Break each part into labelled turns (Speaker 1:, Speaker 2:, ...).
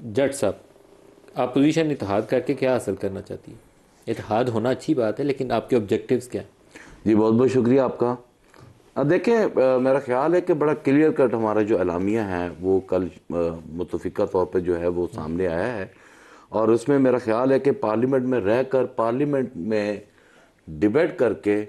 Speaker 1: जट साहब, अपोजिशन इत्तेहाद करके क्या हासिल करना चाहती है? इत्तेहाद होना अच्छी बात है, लेकिन आपके ऑब्जेक्टिव्स क्या हैं?
Speaker 2: जी बहुत बहुत शुक्रिया आपका। देखें, मेरा ख्याल है कि बड़ा क्लियर कट हमारा जो एलामिया है वो कल मुतफ़िका तौर पे जो है वो सामने आया है, और उसमें मेरा ख्याल है कि पार्लियामेंट में रहकर, पार्लियामेंट में डिबेट करके,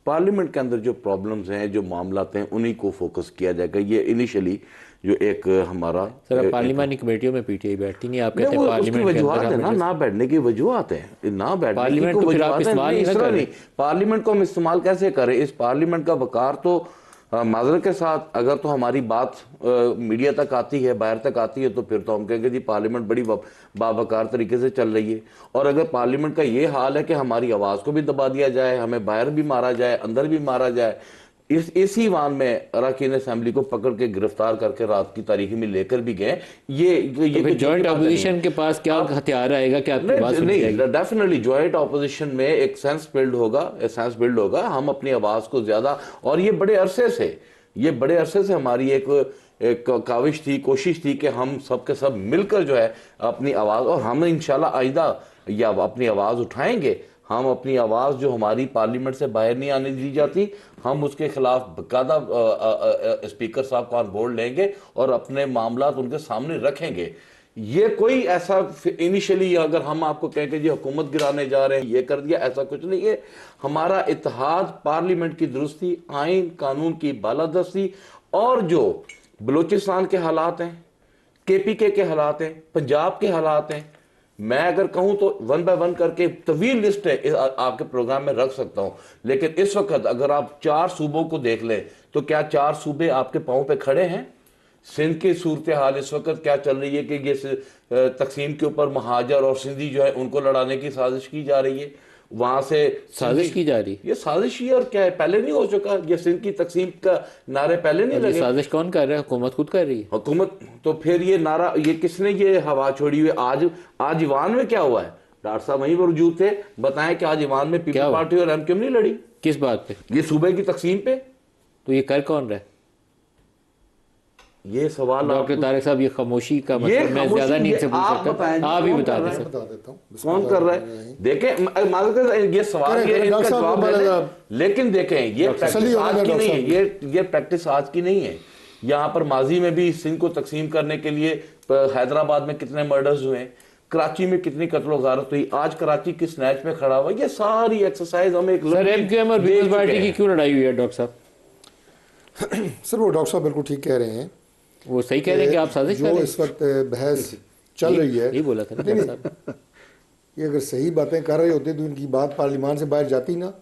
Speaker 2: पार्लियामेंट के अंदर जो प्रॉब्लम्स हैं, जो मामलात हैं, उन्हीं को फोकस किया जाएगा। ये इनिशियली जो एक हमारा
Speaker 1: सर, पार्लिमानी कमेटियों में पीटीआई बैठती नहीं, आप कहते हैं
Speaker 2: उसकी
Speaker 1: पार्लियामेंट के
Speaker 2: वजूहत है
Speaker 1: अंदर
Speaker 2: ना बैठने की वजूहत है, ना बैठने की
Speaker 1: पार्लियामेंट
Speaker 2: कोई
Speaker 1: तो फिर आप
Speaker 2: वजूहत है
Speaker 1: इस्तेमाल
Speaker 2: नहीं,
Speaker 1: ही ना
Speaker 2: इस तरह
Speaker 1: करें।
Speaker 2: नहीं। पार्लियामेंट को हम इस्तेमाल कैसे करें? इस पार्लियामेंट का वकार तो माजरत के साथ अगर तो हमारी बात मीडिया तक आती है, बाहर तक आती है, तो फिर तो हम कहेंगे जी पार्लियामेंट बड़ी बावकार तरीके से चल रही है। और अगर पार्लियामेंट का ये हाल है कि हमारी आवाज़ को भी दबा दिया जाए, हमें बाहर भी मारा जाए, अंदर भी मारा जाए, इसी वान में अरकान असेंबली को पकड़ के गिरफ्तार करके रात की तारीखी में लेकर भी गए। ये
Speaker 1: तो जॉइंट अपोजिशन के पास क्या हथियार आएगा? क्या आपकी बात सुनी जाएगी?
Speaker 2: नहीं, डेफिनेटली जॉइंट ऑपोजिशन में एक सेंस बिल्ड होगा। हम अपनी आवाज को ज्यादा, और ये बड़े अरसे से हमारी एक काविश थी, कोशिश थी कि हम सब के सब मिलकर जो है अपनी आवाज, और हम इंशाल्लाह आइंदा या अपनी आवाज उठाएंगे। हम अपनी आवाज़ जो हमारी पार्लियामेंट से बाहर नहीं आने दी जाती, हम उसके खिलाफ बाकायदा स्पीकर साहब को ऑन बोर्ड लेंगे और अपने मामला उनके सामने रखेंगे। ये कोई ऐसा इनिशियली अगर हम आपको कहें कि जी हुकूमत गिराने जा रहे हैं, ये कर दिया, ऐसा कुछ नहीं है। हमारा इत्तेहाद पार्लियामेंट की दुरुस्ती, आइन कानून की बालादस्ती, और जो बलूचिस्तान के हालात हैं, KPK के हालात हैं, पंजाब के हालात हैं, मैं अगर कहूं तो 1 बाय 1 करके तवील लिस्ट है आपके प्रोग्राम में रख सकता हूं। लेकिन इस वक्त अगर आप 4 सूबों को देख लें तो क्या 4 सूबे आपके पांव पे खड़े हैं? सिंध की सूरत हाल इस वक्त क्या चल रही है कि ये तकसीम के ऊपर महाजर और सिंधी जो है उनको लड़ाने की साजिश की जा रही है। वहां से
Speaker 1: साजिश की जा रही है।
Speaker 2: ये साजिश ही और क्या है? पहले नहीं हो चुका? ये सिंध की तकसीम का नारे पहले नहीं लगे?
Speaker 1: साजिश कौन कर रहा है? हुकूमत खुद कर रही है।
Speaker 2: हुकूमत तो फिर ये नारा, ये किसने ये हवा छोड़ी हुई? आज ईवान में क्या हुआ है? डॉक्टर साहब वहीं पर मौजूद थे, बताएं कि आज ईवान में पीपल्स पार्टी और MQM नहीं लड़ी?
Speaker 1: किस बात पे?
Speaker 2: ये सूबे की तकसीम पे।
Speaker 1: तो ये कर कौन रहा है?
Speaker 2: ये सवाल
Speaker 1: डॉक्टर तारिक साहब, ये खामोशी का मतलब मैं ज्यादा नहीं से पूछ सकता, आप ही बता दें।
Speaker 3: बता देता हूँ
Speaker 2: कौन कर रहा है? देखें, ये सवाल इनका जवाब है, लेकिन देखें ये प्रैक्टिस आज की नहीं है, ये प्रैक्टिस आज की नहीं है। यहाँ पर माजी में भी सिंध को तकसीम करने के लिए हैदराबाद में कितने मर्डर्स हुए, कराची में कितनी कत्लो गारत हुई, आज कराची किस स्नैच में खड़ा हुआ, ये सारी एक्सरसाइज हमें एक
Speaker 1: MQM और पीपल्स पार्टी की क्यों लड़ाई हुई है डॉक्टर साहब?
Speaker 3: सर वो डॉक्टर साहब बिल्कुल ठीक कह रहे हैं,
Speaker 1: वो सही कह रहे हैं कि आप साजिश कर रहे हैं।
Speaker 3: जो इस वक्त बहस चल रही है,
Speaker 1: ये बोला था ना साहब,
Speaker 3: ये अगर सही बातें कर रहे होते तो इनकी बात पार्लियामान से बाहर जाती ना।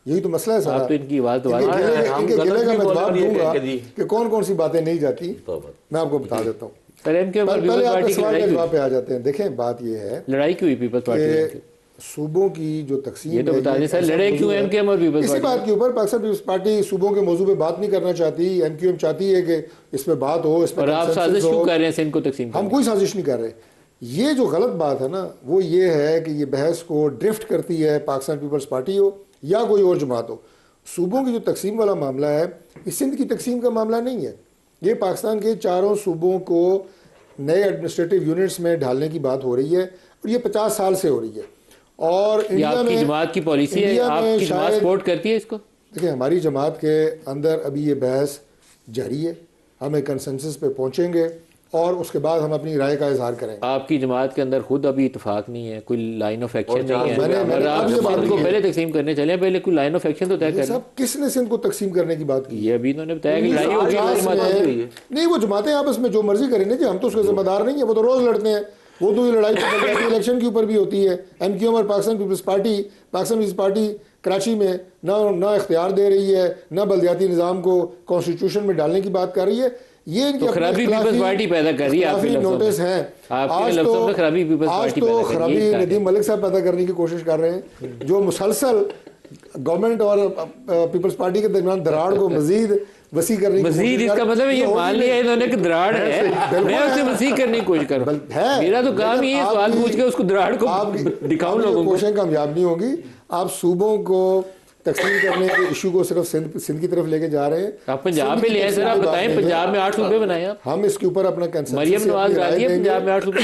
Speaker 3: यही तो मसला है सर।
Speaker 1: आप तो इनकी आवाज
Speaker 3: इनके गिले का मैं जवाब दूंगा कि कौन कौन सी बातें नहीं जाती, मैं आपको बता देता हूँ। पहले आप सवाल के जवाब पे आ जाते हैं। देखें बात ये है,
Speaker 1: लड़ाई क्यों हुई पीपल्स पार्टी?
Speaker 3: सूबों की जो तकसीम,
Speaker 1: ये तो बता दें सर, लड़ाई क्यों MQM और पीपल्स
Speaker 3: इसी बात के ऊपर पाकिस्तान पीपल्स पार्टी सूबों के मौजू पे बात नहीं करना चाहती। MQM चाहती है कि इस पे बात हो, इस पे।
Speaker 1: और आप साजिश क्यों कर रहे हैं सिंध को तकसीम?
Speaker 3: हम कोई साजिश नहीं कर रहे। ये जो गलत बात है ना वो ये है कि ये बहस को ड्रिफ्ट करती है पाकिस्तान पीपल्स पार्टी हो या कोई और जमात हो। सूबों की जो तकसीम वाला मामला है, ये सिंध की तकसीम का मामला नहीं है। ये पाकिस्तान के 4 सूबों को नए एडमिनिस्ट्रेटिव यूनिट्स में ढालने की बात हो रही है, और ये 50 साल से हो रही है। और इंडिया में
Speaker 1: जमात की पॉलिसी है, आपकी जमात सपोर्ट करती है इसको?
Speaker 3: देखिए हमारी जमात के अंदर अभी ये बहस जारी है, हम एक कंसेंसस पे पहुंचेंगे और उसके बाद हम अपनी राय का इजहार करेंगे।
Speaker 1: आपकी जमात के अंदर खुद अभी इत्तेफाक नहीं है, कोई लाइन ऑफ एक्शन नहीं है।
Speaker 3: मैंने
Speaker 1: आप सिंध को पहले तकसीम करने चले, पहले कोई लाइन ऑफ एक्शन तो तय करें।
Speaker 3: सब किसने सिंध को तकसीम करने की बात की?
Speaker 1: ये अभी इन्होंने बताया कि लड़ाई होगी।
Speaker 3: नहीं, वो जमातें आपस में जो मर्जी करें ना जी, हम तो उसके जिम्मेदार नहीं है, वो तो रोज लड़ते हैं। वो तो ये लड़ाई तो इलेक्शन के ऊपर भी होती है। MQM और पाकिस्तान पीपल्स पार्टी कराची में ना इख्तियार दे रही है, ना बल्दियाती निज़ाम को कॉन्स्टिट्यूशन में डालने की बात कर रही है। ये इनकी
Speaker 1: खराबी पीपल्स पार्टी पैदा कर रही है।
Speaker 3: काफी नोटिस हैं आज तो खराबी नदीम मलिक साहब पैदा करने की कोशिश कर रहे हैं, जो मुसलसल गवर्नमेंट और पीपल्स पार्टी के दरमियान दरार को मजीद वसी करने की
Speaker 1: मजीद, इसका मतलब ये मान लिया इन्होंने कि दराड़ है, मैं उसे वसी करने की कोशिश कर रहा हूं। मेरा तो काम ही है सवाल पूछ के उसको दराड़ को दिखाऊं लोगों को।
Speaker 3: कोशिश कामयाब नहीं होगी। आप सूबों को तकसीम करने के इशू को सिर्फ सिंध की तरफ लेके जा रहे हैं।
Speaker 1: आप पंजाब में ले आए सर, आप बताएं पंजाब में 8 सूबे बनाए आप।
Speaker 3: हम इसके ऊपर अपना कंसेंसस
Speaker 1: मरियम नवाज डाल दिए पंजाब में 8 सूबे।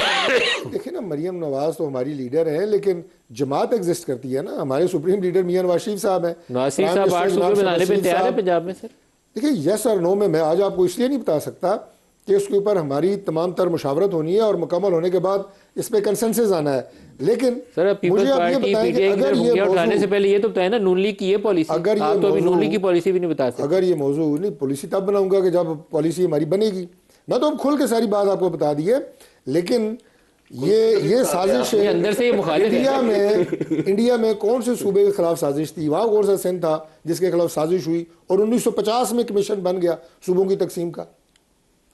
Speaker 3: देखिए ना, मरियम नवाज तो हमारी लीडर है, लेकिन जमात एग्जिस्ट करती है ना। हमारे सुप्रीम लीडर मियां नवाज शरीफ साहब हैं।
Speaker 1: नवाज शरीफ साहब 8 सूबे बनाने पे तैयार है पंजाब में सर।
Speaker 3: देखिए यस और नो में मैं आज आपको इसलिए नहीं बता सकता कि उसके ऊपर हमारी तमाम तर मुशावरत होनी है और मुकम्मल होने के बाद इस पे कंसेंसस आना है। लेकिन
Speaker 1: सर पीपल्स पार्टी पीटीआई की तरफ उठाने से पहले ये तो बताए ना नून लीग की ये पॉलिसी।
Speaker 3: अगर
Speaker 1: आप तो अभी नून लीग की पॉलिसी भी नहीं बता सकते।
Speaker 3: अगर ये मौजू नहीं, पॉलिसी तब बनाऊंगा कि जब पॉलिसी हमारी बनेगी। मैं तो अब खुल के सारी बात आपको बता दी है, लेकिन ये साजिश है
Speaker 1: अंदर से ये मुखालिफ है।
Speaker 3: इंडिया में कौन से सूबे के खिलाफ साजिश थी? वहां कौन सा सिंध था जिसके खिलाफ साजिश हुई और 1950 में कमीशन बन गया सूबों की तकसीम का?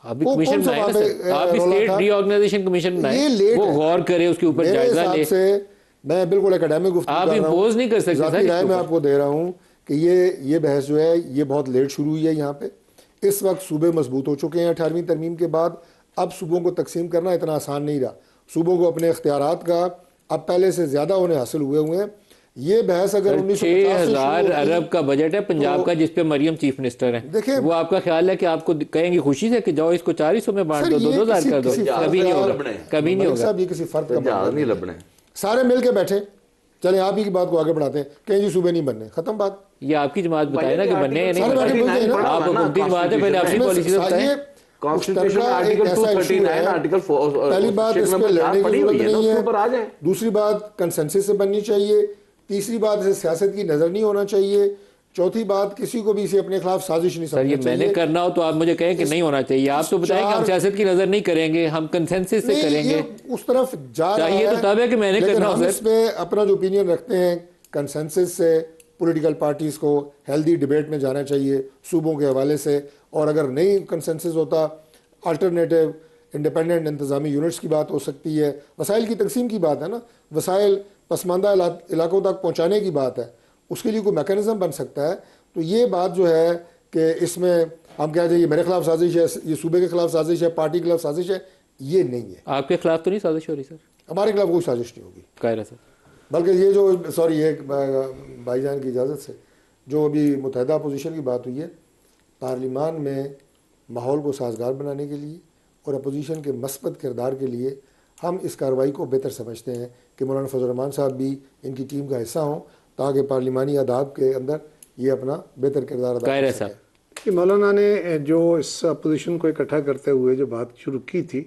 Speaker 1: अभी कमीशन बनाए ना सर, आप स्टेट रीऑर्गेनाइजेशन कमीशन बनाए, वो गौर करे, उसके ऊपर जायजा ले।
Speaker 3: से मैं बिल्कुल एकेडमिक गुफ्तगू
Speaker 1: आप इम्पोज नहीं कर सकते सर।
Speaker 3: राय मैं आपको दे रहा हूँ कि ये बहस जो है ये बहुत लेट शुरू हुई है। यहाँ पे इस वक्त सूबे मजबूत हो चुके हैं 18वीं तरमीम के बाद। अब सूबों को तकसीम करना इतना आसान नहीं रहा। सूबों को अपने इख्तियारात का अब पहले से ज्यादा उन्हें हासिल हुए हैं। ये बहस अगर
Speaker 1: 6,000 अरब का बजट है पंजाब का, जिसपे मरियम चीफ मिनिस्टर हैं। देखिए वो आपका ख्याल है कि आपको कहेंगे खुशी से कि जाओ इसको 4 हिस्सों में बांट दो, 2,000 कर दो? कभी नहीं होगा, कभी नहीं होगा।
Speaker 3: ये किसी फर्द का
Speaker 2: नहीं लबने।
Speaker 3: सारे मिलके बैठे, चले आप ही की बात को आगे बढ़ाते हैं, कहीं जी सूबे नहीं बनने, खत्म बात।
Speaker 1: ये आपकी जमात बताए ना कि बनने या नहीं बनने। आप हुकूमती जमात है, पहले अपनी पॉलिसी तो बताएं।
Speaker 3: पहली बात इस पे लड़ने की जरूरत नहीं है। दूसरी बात कंसेंसस से बननी चाहिए। तीसरी बात इसे सियासत की नजर नहीं होना चाहिए। चौथी बात किसी को भी इसे अपने खिलाफ साजिश नहीं समझना चाहिए।
Speaker 1: मैंने करना हो तो आप मुझे कहें कि नहीं होना चाहिए। आप तो बताएं कि हम सियासत की नजर नहीं करेंगे, हम कंसेंसस से करेंगे।
Speaker 3: उस तरफ जा रहा है
Speaker 1: तो तब है कि मैंने करना हो।
Speaker 3: इस पे अपना जो ओपिनियन रखते हैं कंसेंसस से, पॉलिटिकल पार्टीज को हेल्दी डिबेट में जाना चाहिए सूबों के हवाले से। और अगर नहीं कंसेंसस होता, अल्टरनेटिव इंडिपेंडेंट इंतजामी यूनिट्स की बात हो सकती है। वसाइल की तकसीम की बात है ना, वसाइल पसमानदा इलाकों तक पहुंचाने की बात है, उसके लिए कोई मैकेनिज्म बन सकता है। तो ये बात जो है कि इसमें हम कह रहे हैं ये मेरे खिलाफ साजिश है, ये सूबे के खिलाफ साजिश है, पार्टी के खिलाफ साजिश है, ये नहीं है।
Speaker 1: आपके खिलाफ तो नहीं साजिश हो रही सर?
Speaker 3: हमारे खिलाफ कोई साजिश नहीं होगी
Speaker 1: कायरा सर।
Speaker 3: बल्कि ये जो सॉरी ये भाईजान की इजाज़त से जो अभी मुतहदा अपोजिशन की बात हुई है, पार्लिमान में माहौल को साजगार बनाने के लिए और अपोजिशन के मस्बत किरदार के लिए हम इस कार्रवाई को बेहतर समझते हैं कि मौलाना फजल रहमान साहब भी इनकी टीम का हिस्सा हों, ताकि पार्लिमानी आदाब के अंदर ये अपना बेहतर किरदार अदा कर सकें।
Speaker 4: कि मौलाना ने जो इस अपोजिशन को इकट्ठा करते हुए जो बात शुरू की थी,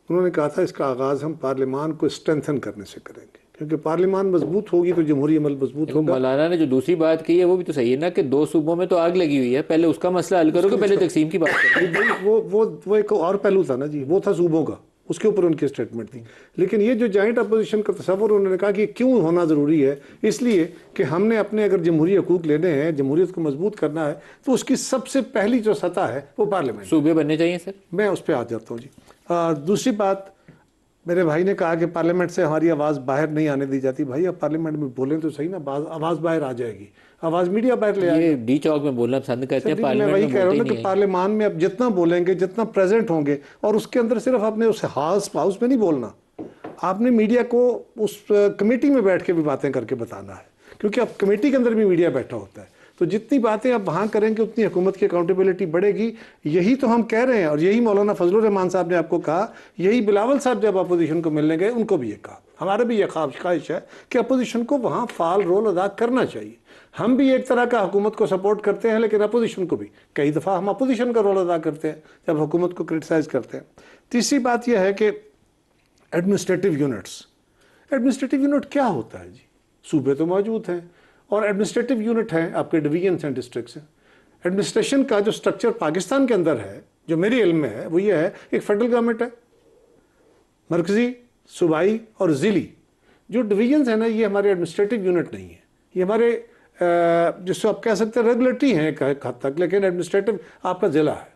Speaker 4: उन्होंने कहा था इसका आगाज़ हम पार्लियामान को स्ट्रेंथन करने से करेंगे, क्योंकि पार्लियामान मजबूत होगी तो जमहूरी अमल मजबूत होगा।
Speaker 1: मौलाना ने जो दूसरी बात की है वो भी तो सही है ना कि 2 सूबों में तो आग लगी हुई है, पहले उसका मसला हल करो कि पहले तकसीम की बात करो।
Speaker 4: वो एक और पहलू था ना जी, वो था सूबों का, उसके ऊपर उनकी स्टेटमेंट थी। लेकिन ये जो जॉइंट अपोजिशन का तस्वर, उन्होंने कहा कि क्यों होना ज़रूरी है, इसलिए कि हमने अपने अगर जमहूरी हकूक़ लेने हैं, जमहूरियत को मजबूत करना है, तो उसकी सबसे पहली जो सतह है वो पार्लियामेंट।
Speaker 1: सूबे बनने चाहिए सर,
Speaker 4: मैं उस पर आ जाता हूँ जी। दूसरी बात, मेरे भाई ने कहा कि पार्लियामेंट से हमारी आवाज़ बाहर नहीं आने दी जाती। भाई अब पार्लियामेंट में बोलें तो सही ना, आवाज़ बाहर आ जाएगी, आवाज़ मीडिया बाहर ले आएगी।
Speaker 1: डी चौक में बोलना पसंद करते हैं,
Speaker 4: मैं वही कह रहा हूँ ना कि पार्लियामान में अब जितना बोलेंगे, जितना प्रेजेंट होंगे, और उसके अंदर सिर्फ आपने उस हाउस में नहीं बोलना, आपने मीडिया को उस कमेटी में बैठ के भी बातें करके बताना है, क्योंकि अब कमेटी के अंदर भी मीडिया बैठा होता है। तो जितनी बातें आप वहाँ करेंगे उतनी हुकूमत की अकाउंटेबिलिटी बढ़ेगी। यही तो हम कह रहे हैं, और यही मौलाना फजल रहमान साहब ने आपको कहा, यही बिलावल साहब जब अपोजिशन को मिलने गए उनको भी ये कहा। हमारा भी ये ख्वाहिश है कि अपोजिशन को वहाँ फाल रोल अदा करना चाहिए। हम भी एक तरह का हुकूमत को सपोर्ट करते हैं, लेकिन अपोजिशन को भी कई दफ़ा हम अपोजिशन का रोल अदा करते हैं जब हुकूमत को क्रिटिसाइज़ करते हैं। तीसरी बात यह है कि एडमिनिस्ट्रेटिव यूनिट क्या होता है जी? सूबे तो मौजूद हैं और एडमिनिस्ट्रेटिव यूनिट हैं आपके डिवीजन्स एंड डिस्ट्रिक्ट्स हैं। एडमिनिस्ट्रेशन का जो स्ट्रक्चर पाकिस्तान के अंदर है, जो मेरे इल्म में है, वो ये है, एक फेडरल गवर्नमेंट है, मरकजी, सूबाई और ज़िली। जो डिवीजन्स हैं ना, ये हमारे एडमिनिस्ट्रेटिव यूनिट नहीं है, ये हमारे जिसको आप कह सकते हैं रेगुलेटरी हैं एक हद तक, लेकिन एडमिनिस्ट्रेटिव आपका ज़िला है।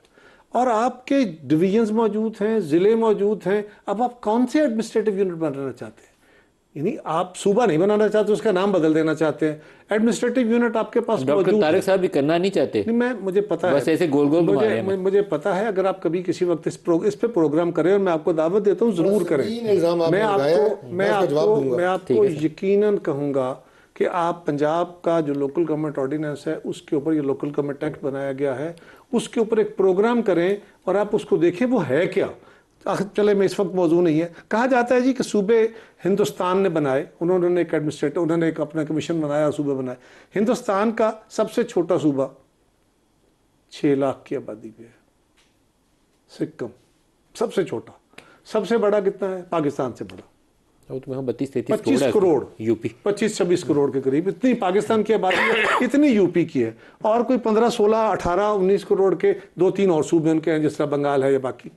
Speaker 4: और आपके डिवीजन्स मौजूद हैं, ज़िले मौजूद हैं। अब आप कौन से एडमिनिस्ट्रेटिव यूनिट बनाना चाहते हैं? यानी आप सूबा नहीं बनाना चाहते, उसका नाम बदल देना चाहते हैं। एडमिनिस्ट्रेटिव यूनिट आपके पास मौजूद है।
Speaker 1: तारिक साहब भी करना नहीं चाहते।
Speaker 4: नहीं, मुझे पता है,
Speaker 1: बस ऐसे गोल गोल
Speaker 4: मुझे पता है। अगर आप कभी किसी वक्त इस पे प्रोग्राम करें, और मैं आपको दावत देता हूँ, जरूर करें। मैं आपको यकीनन कहूँगा कि आप पंजाब का जो लोकल गवर्नमेंट ऑर्डिनेंस है उसके ऊपर, ये लोकल गवर्नमेंट एक्ट बनाया गया है, उसके ऊपर एक प्रोग्राम करें और आप उसको देखें वो है क्या। चले मैं इस वक्त मौजूद नहीं है, कहा जाता है जी कि सूबे हिंदुस्तान ने बनाए, उन्होंने एक एडमिनिस्ट्रेटर, उन्होंने एक अपना कमीशन बनाया, सूबे बनाए। हिंदुस्तान का सबसे छोटा सूबा 6 लाख की आबादी पे है, सिक्किम सबसे छोटा। सबसे बड़ा कितना है? पाकिस्तान से बड़ा,
Speaker 1: वो तो 32-33
Speaker 4: 25 करोड़
Speaker 1: यूपी,
Speaker 4: 25-26 करोड़ के करीब इतनी पाकिस्तान की आबादी है, इतनी यूपी की है। और कोई 15, 16, 18, 19 करोड़ के 2-3 और सूबे उनके हैं, जिस तरह बंगाल है या बाकी।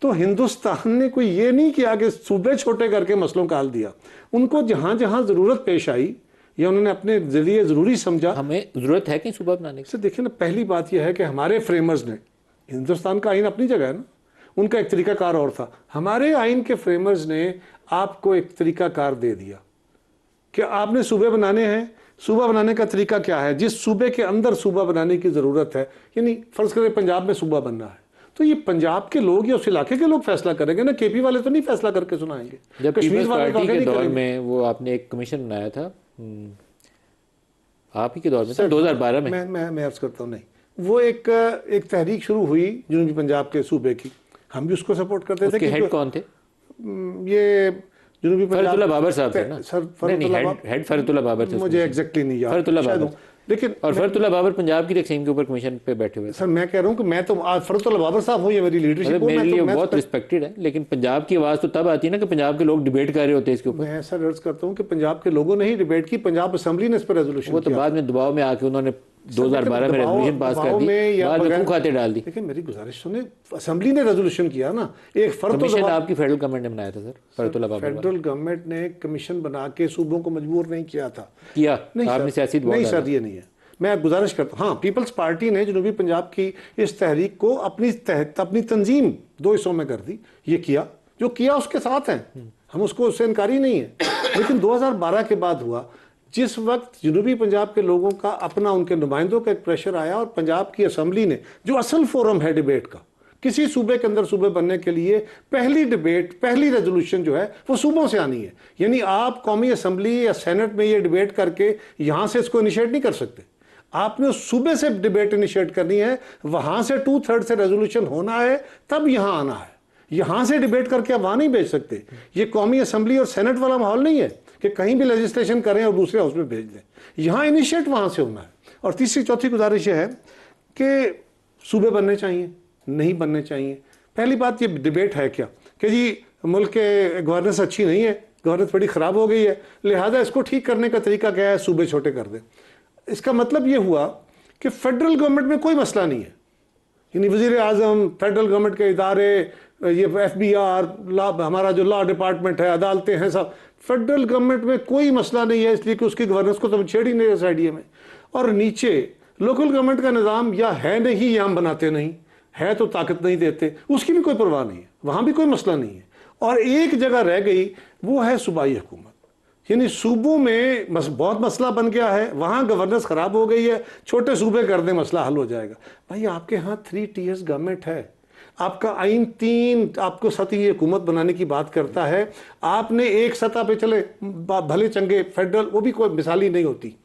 Speaker 4: तो हिंदुस्तान ने कोई ये नहीं किया कि सूबे छोटे करके मसलों का हल दिया। उनको जहां जहां जरूरत पेश आई या उन्होंने अपने जरिए जरूरी समझा।
Speaker 1: हमें जरूरत है कि सूबा बनाने की।
Speaker 4: देखिए ना, पहली बात यह है कि हमारे फ्रेमर्स ने, हिंदुस्तान का आइन अपनी जगह है ना, उनका एक तरीकाकार और था। हमारे आइन के फ्रेमर्स ने आपको एक तरीकाकार दे दिया कि आपने सूबे बनाने हैं। सूबा बनाने का तरीका क्या है? जिस सूबे के अंदर सूबा बनाने की ज़रूरत है, यानी फ़र्ज़ करें पंजाब में सूबा बनना है, तो ये पंजाब के लोग या उस इलाके के लोग फैसला करेंगे ना, केपी वाले तो नहीं फैसला करके सुनाएंगे।
Speaker 1: जब कश्मीर पार्टी के दौर में वो आपने एक कमीशन बनाया था, आप ही के दौर में था, 2012 में।
Speaker 4: मैं अर्ज़ करता हूँ, नहीं, वो एक तहरीक शुरू हुई जनूबी पंजाब के सूबे की, हम भी उसको सपोर्ट करते थे।
Speaker 1: हेड कौन थे?
Speaker 4: ये जनूबी
Speaker 1: फरतुल्लाह बाबर साहब थे ना?
Speaker 4: सर,
Speaker 1: हेड फरतुल्लाह बाबर थे,
Speaker 4: मुझे एग्जैक्टली नहीं याद,
Speaker 1: फरतुल्लाह बाबर।
Speaker 4: लेकिन
Speaker 1: और फरतुल्लाह बाबर पंजाब की तकसीम के ऊपर कमीशन पे बैठे हुए।
Speaker 4: सर मैं कह रहा हूँ कि मैं तो फरतुल्लाह बाबर साहब हूँ, ये मेरी लीडरशिप
Speaker 1: मेरे लिए बहुत रिस्पेक्टेड है, लेकिन पंजाब की आवाज़ तो तब आती है ना कि पंजाब के लोग डिबेट कर रहे होते हैं इसके ऊपर।
Speaker 4: मैं सर अर्ज करता हूँ कि पंजाब के लोगों ने ही डिबेट की, पंजाब असेंबली ने इस पर रेजोल्यूशन,
Speaker 1: वो तो बाद में दबाव में आके उन्होंने 2012 में रेजोल्यूशन पास कर दी, बाद में खून खाते डाल दी।
Speaker 4: लेकिन मेरी गुजारिश सुने, असेंबली ने रेजोल्यूशन किया ना, एक
Speaker 1: कमीशन आपकी फेडरल गवर्नमेंट ने बनाया था सर, फरतुल्लाह बाबर।
Speaker 4: फेडरल गवर्नमेंट ने कमीशन बना के सूबों को मजबूर नहीं किया था।
Speaker 1: किया आपने सियासी दबाव।
Speaker 4: नहीं सर, ये नहीं है। मैं गुजारिश करता हूँ, हाँ, पीपल्स पार्टी ने जनूबी पंजाब की इस तहरीक को अपनी तंजीम 2 हिस्सों में कर दी। ये किया, जो किया उसके साथ हैं हम, उसको उससे इनकारी नहीं है। लेकिन 2012 के बाद हुआ, जिस वक्त जनूबी पंजाब के लोगों का अपना, उनके नुमाइंदों का एक प्रेशर आया और पंजाब की असेंबली ने, जो असल फोरम है डिबेट का, किसी सूबे के अंदर सूबे बनने के लिए पहली डिबेट, पहली रेजोल्यूशन जो है वो सूबों से आनी है। यानी आप कौमी असेंबली या सेनेट में ये डिबेट करके यहाँ से इसको इनिशिएट नहीं कर सकते, आपने उस सूबे से डिबेट इनिशिएट करनी है, वहां से 2/3 से रेजोल्यूशन होना है, तब यहां आना है। यहां से डिबेट करके आप वहां नहीं भेज सकते। ये कौमी असेंबली और सेनेट वाला माहौल नहीं है कि कहीं भी लेजिस्लेशन करें और दूसरे हाउस में भेज दें। यहां इनिशिएट वहां से होना है। और तीसरी चौथी गुजारिश है कि सूबे बनने चाहिए, नहीं बनने चाहिए। पहली बात, ये डिबेट है क्या कि जी मुल्क के गवर्नेंस अच्छी नहीं है, गवर्नेंस बड़ी ख़राब हो गई है, लिहाजा इसको ठीक करने का तरीका क्या है, सूबे छोटे कर दें। इसका मतलब ये हुआ कि फेडरल गवर्नमेंट में कोई मसला नहीं है, यानी वज़ीर आज़म, फेडरल गवर्नमेंट के इदारे, ये FBR, हमारा जो लॉ डिपार्टमेंट है, अदालतें हैं, सब फेडरल गवर्नमेंट में कोई मसला नहीं है, इसलिए कि उसकी गवर्नेंस को तो छेड़ ही नहीं इस आइडिया में। और नीचे लोकल गवर्नमेंट का निज़ाम या है नहीं या हम बनाते नहीं, है तो ताकत नहीं देते, उसकी भी कोई परवाह नहीं है, वहाँ भी कोई मसला नहीं है। और एक जगह रह गई, वो है सूबाई हुकूमत, यानी सूबों में बहुत मसला बन गया है, वहाँ गवर्नेंस ख़राब हो गई है, छोटे सूबे कर दें मसला हल हो जाएगा। भाई आपके यहाँ 3 tiers गवर्नमेंट है, आपका आइन 3 आपको सतही हुकूमत बनाने की बात करता है। आपने एक सतह पे चले भले चंगे फेडरल, वो भी कोई मिसाली नहीं होती,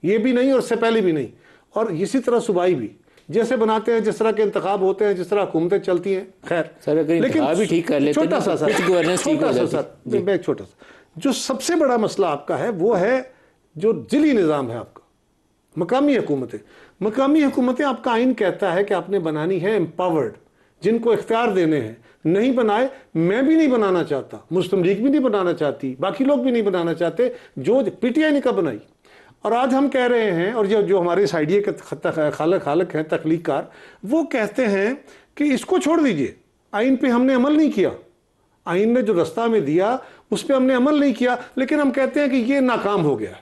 Speaker 4: ये भी नहीं और इससे पहले भी नहीं। और इसी तरह सूबाई भी जैसे बनाते हैं, जिस तरह के इंतखाब होते हैं, जिस तरह हुकूमतें चलती हैं, खैर लेकिन
Speaker 1: भी ठीक कर लेते हैं,
Speaker 4: छोटा सा एक छोटा सा जो सबसे बड़ा मसला आपका है वो है जो जिली निज़ाम है आपका, मकामी हुकूमतें। मकामी हुकूमतें आपका आइन कहता है कि आपने बनानी है एम्पावर्ड, जिनको इख्तियार देने हैं। नहीं बनाए, मैं भी नहीं बनाना चाहता, मुस्लिम लीग भी नहीं बनाना चाहती, बाकी लोग भी नहीं बनाना चाहते, जो PTI ने कब बनाई। और आज हम कह रहे हैं, और जो हमारे इस आइडिया के खालक हैं, तख्लीकार, वो कहते हैं कि इसको छोड़ दीजिए, आइन पे हमने अमल नहीं किया, आइन ने जो रास्ता में दिया उस पर हमने अमल नहीं किया, लेकिन हम कहते हैं कि ये नाकाम हो गया।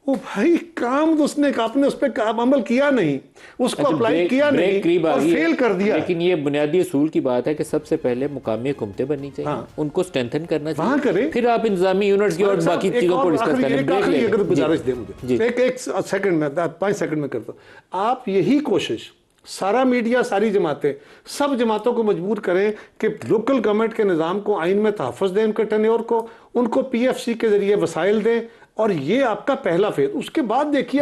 Speaker 4: ओ भाई, काम तो उसने, आपने उस पर अमल किया नहीं, उसको अप्लाई किया नहीं और फेल कर दिया।
Speaker 1: लेकिन ये बुनियादी असूल की बात है कि सबसे पहले मुकामी हुकूमतें बननी चाहिए, हाँ। उनको स्ट्रेंथन करना चाहिए, वहाँ करें, फिर आप इंतजामी यूनिट्स की और बाकी चीजों को डिस्कस करें।
Speaker 4: अगर गुजारिश दे मुझे एक सेकंड में, 5 सेकंड में करता हूँ। आप यही कोशिश, सारा मीडिया, सारी जमातें, सब जमातों को मजबूर करें कि लोकल गवर्नमेंट के निज़ाम को, आइन में तहफ़्फ़ुज़ दें, उनके टर्नओवर को, उनको PFC के ज़रिए वसाइल दें और ये आपका पहला फेज। उसके बाद देखिए